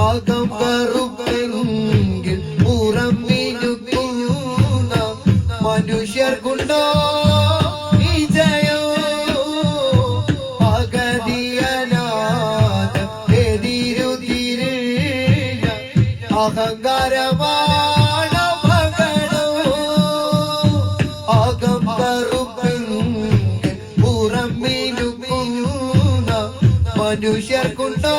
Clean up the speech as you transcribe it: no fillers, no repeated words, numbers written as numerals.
അകം കറുപ്പെങ്കിൽ പുറം മിനുക്കുന്ന മനുഷ്യർക്കുണ്ടോ വിജയോ? അഗതിയനാഥ എതിരുതിരിഞ്ഞ അഹങ്കാരമാണ് ഭഗണോ. അകം കറുപ്പെങ്കിൽ പുറം മിനുക്കുന്ന മനുഷ്യർക്കുണ്ടോ